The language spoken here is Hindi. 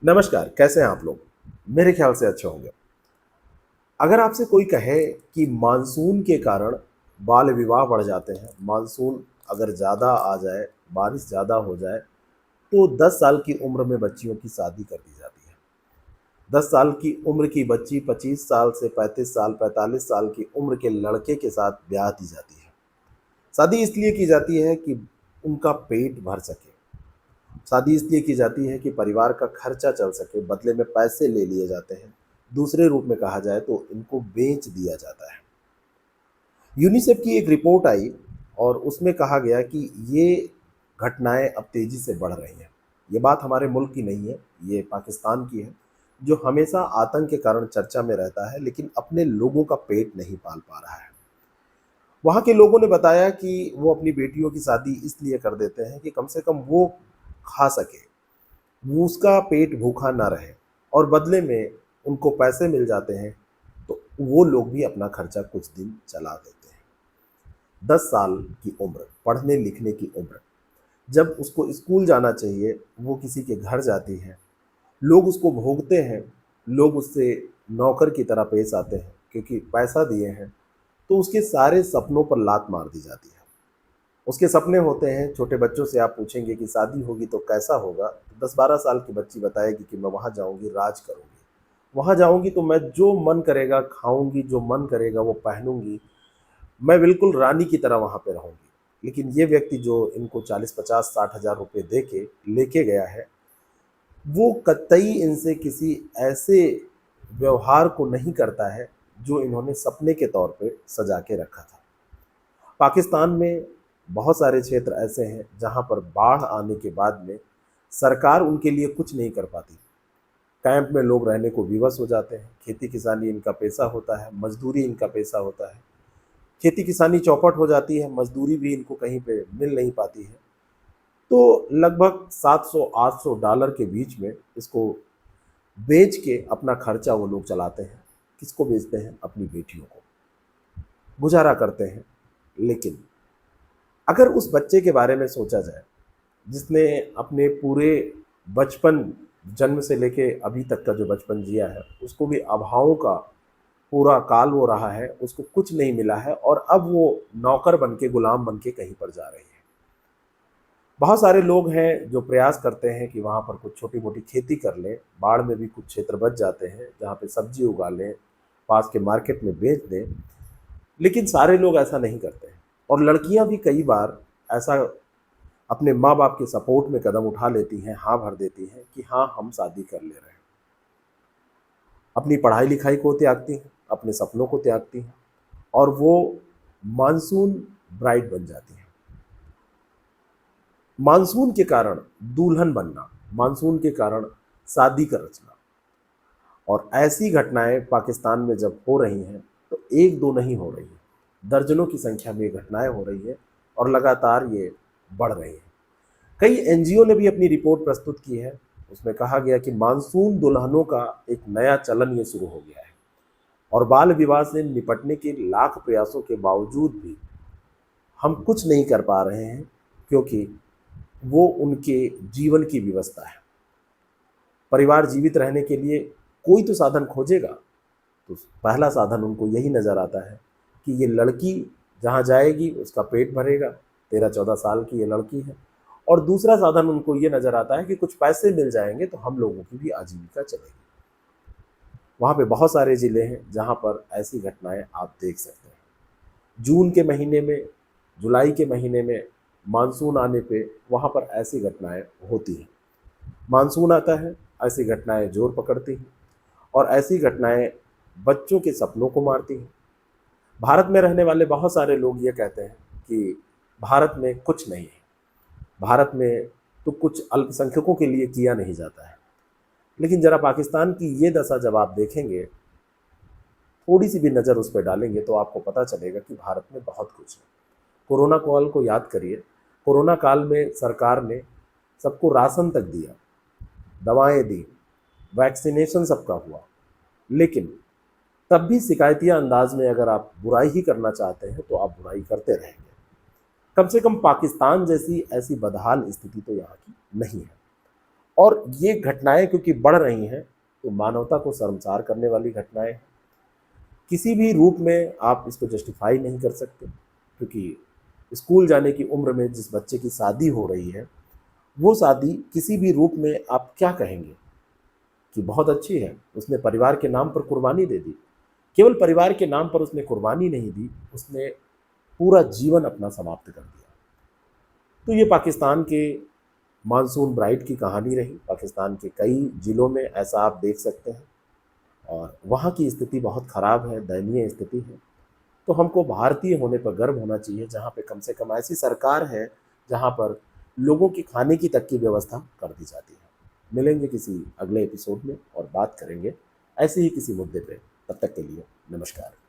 नमस्कार, कैसे हैं आप लोग? मेरे ख्याल से अच्छे होंगे। अगर आपसे कोई कहे कि मानसून के कारण बाल विवाह बढ़ जाते हैं, मानसून अगर ज़्यादा आ जाए, बारिश ज़्यादा हो जाए, तो 10 साल की उम्र में बच्चियों की शादी कर दी जाती है। 10 साल की उम्र की बच्ची 25 साल से 35 साल, 45 साल की उम्र के लड़के के साथ ब्याह दी जाती है। शादी इसलिए की जाती है कि उनका पेट भर सके। शादी इसलिए की जाती है कि परिवार का खर्चा चल सके, बदले में पैसे ले लिए जाते हैं। दूसरे रूप में कहा जाए तो इनको बेच दिया जाता है। यूनिसेफ की एक रिपोर्ट आई और उसमें कहा गया कि ये घटनाएं अब तेजी से बढ़ रही हैं। ये बात हमारे मुल्क की नहीं है, ये पाकिस्तान की है, जो हमेशा आतंक के कारण चर्चा में रहता है, लेकिन अपने लोगों का पेट नहीं पाल पा रहा है। वहाँ के लोगों ने बताया कि वो अपनी बेटियों की शादी इसलिए कर देते हैं कि कम से कम वो खा सके, वो उसका पेट भूखा ना रहे, और बदले में उनको पैसे मिल जाते हैं, तो वो लोग भी अपना खर्चा कुछ दिन चला देते हैं। 10 साल की उम्र, पढ़ने लिखने की उम्र, जब उसको स्कूल जाना चाहिए, वो किसी के घर जाती है। लोग उसको भोगते हैं, लोग उससे नौकर की तरह पेश आते हैं क्योंकि पैसा दिए हैं, तो उसके सारे सपनों पर लात मार दी जाती है। उसके सपने होते हैं, छोटे बच्चों से आप पूछेंगे कि शादी होगी तो कैसा होगा, तो 10-12 साल की बच्ची बताएगी कि मैं वहाँ जाऊँगी, राज करूँगी। वहाँ जाऊँगी तो मैं जो मन करेगा खाऊँगी, जो मन करेगा वो पहनूँगी, मैं बिल्कुल रानी की तरह वहाँ पे रहूँगी। लेकिन ये व्यक्ति जो इनको 40, 50, 60 हज़ार रुपए दे के लेके गया है, वो कतई इनसे किसी ऐसे व्यवहार को नहीं करता है जो इन्होंने सपने के तौर पे सजा के रखा था। पाकिस्तान में बहुत सारे क्षेत्र ऐसे हैं जहाँ पर बाढ़ आने के बाद में सरकार उनके लिए कुछ नहीं कर पाती। कैंप में लोग रहने को विवश हो जाते हैं। खेती किसानी इनका पेशा होता है, मजदूरी इनका पेशा होता है। खेती किसानी चौपट हो जाती है, मजदूरी भी इनको कहीं पे मिल नहीं पाती है। तो लगभग 700-800 डॉलर के बीच में इसको बेच के अपना खर्चा वो लोग चलाते हैं। किसको बेचते हैं? अपनी बेटियों को। गुजारा करते हैं। लेकिन अगर उस बच्चे के बारे में सोचा जाए जिसने अपने पूरे बचपन, जन्म से लेके अभी तक का जो बचपन जिया है, उसको भी अभावों का पूरा काल वो रहा है, उसको कुछ नहीं मिला है और अब वो नौकर बन के, गुलाम बन के कहीं पर जा रही है। बहुत सारे लोग हैं जो प्रयास करते हैं कि वहाँ पर कुछ छोटी-मोटी खेती कर लें, बाढ़ में भी कुछ क्षेत्र बच जाते हैं, जहाँ पे सब्ज़ी उगा लें, पास के मार्केट में बेच दें, लेकिन सारे लोग ऐसा नहीं करते हैं। और लड़कियाँ भी कई बार ऐसा अपने माँ-बाप के सपोर्ट में कदम उठा लेती हैं, हाँ भर देती हैं कि हाँ, हम शादी कर ले रहे हैं। अपनी पढ़ाई-लिखाई को त्यागती हैं, अपने सपनों को त्यागती हैं और वो मानसून ब्राइड बन जाती हैं। मानसून के कारण दुल्हन बनना, मानसून के कारण शादी का रचना, और ऐसी घटनाएँ पाकिस्तान में जब हो रही हैं, तो 1-2 नहीं हो रही हैं, दर्जनों की संख्या में ये घटनाएँ हो रही हैं और लगातार ये बढ़ रही हैं। कई एनजीओ ने भी अपनी रिपोर्ट प्रस्तुत की है। उसमें कहा गया कि मानसून दुल्हनों का एक नया चलन ये शुरू हो गया है और बाल विवाह से निपटने के लाख प्रयासों के बावजूद भी हम कुछ नहीं कर पा रहे हैं, क्योंकि वो उनके जीवन की व्यवस्था है। परिवार जीवित रहने के लिए कोई तो साधन खोजेगा, तो पहला साधन उनको यही नज़र आता है कि ये लड़की जहाँ जाएगी उसका पेट भरेगा। 13-14 साल की ये लड़की है। और दूसरा साधन उनको ये नज़र आता है कि कुछ पैसे मिल जाएंगे तो हम लोगों की भी आजीविका चलेगी। वहाँ पे बहुत सारे ज़िले हैं जहाँ पर ऐसी घटनाएं आप देख सकते हैं। जून के महीने में, जुलाई के महीने में मानसून आने पे वहाँ पर ऐसी घटनाएं होती हैं। मानसून आता है, ऐसी घटनाएं जोर पकड़ती हैं और ऐसी घटनाएं बच्चों के सपनों को मारती हैं। भारत में रहने वाले बहुत सारे लोग ये कहते हैं कि भारत में कुछ नहीं है, भारत में तो कुछ अल्पसंख्यकों के लिए किया नहीं जाता है। लेकिन ज़रा पाकिस्तान की ये दशा जब आप देखेंगे, थोड़ी सी भी नज़र उस पर डालेंगे तो आपको पता चलेगा कि भारत में बहुत कुछ है। कोरोना काल को याद करिए। कोरोना काल में सरकार ने सबको राशन तक दिया, दवाएं दी, वैक्सीनेशन सबका हुआ, लेकिन तब भी शिकायतिया अंदाज में अगर आप बुराई ही करना चाहते हैं तो आप बुराई करते रहेंगे। कम से कम पाकिस्तान जैसी ऐसी बदहाल स्थिति तो यहाँ की नहीं है। और ये घटनाएं क्योंकि बढ़ रही हैं तो मानवता को शर्मसार करने वाली घटनाएं हैं। किसी भी रूप में आप इसको जस्टिफाई नहीं कर सकते, क्योंकि स्कूल जाने की उम्र में जिस बच्चे की शादी हो रही है, वो शादी किसी भी रूप में आप क्या कहेंगे कि बहुत अच्छी है, उसने परिवार के नाम पर कुर्बानी दे दी। केवल परिवार के नाम पर उसने कुर्बानी नहीं दी, उसने पूरा जीवन अपना समाप्त कर दिया। तो ये पाकिस्तान के मानसून ब्राइड की कहानी रही। पाकिस्तान के कई ज़िलों में ऐसा आप देख सकते हैं और वहाँ की स्थिति बहुत ख़राब है, दयनीय स्थिति है। तो हमको भारतीय होने पर गर्व होना चाहिए, जहाँ पे कम से कम ऐसी सरकार है जहाँ पर लोगों की खाने की तक की व्यवस्था कर दी जाती है। मिलेंगे किसी अगले एपिसोड में और बात करेंगे ऐसे ही किसी मुद्दे पे। तब तक के लिए नमस्कार।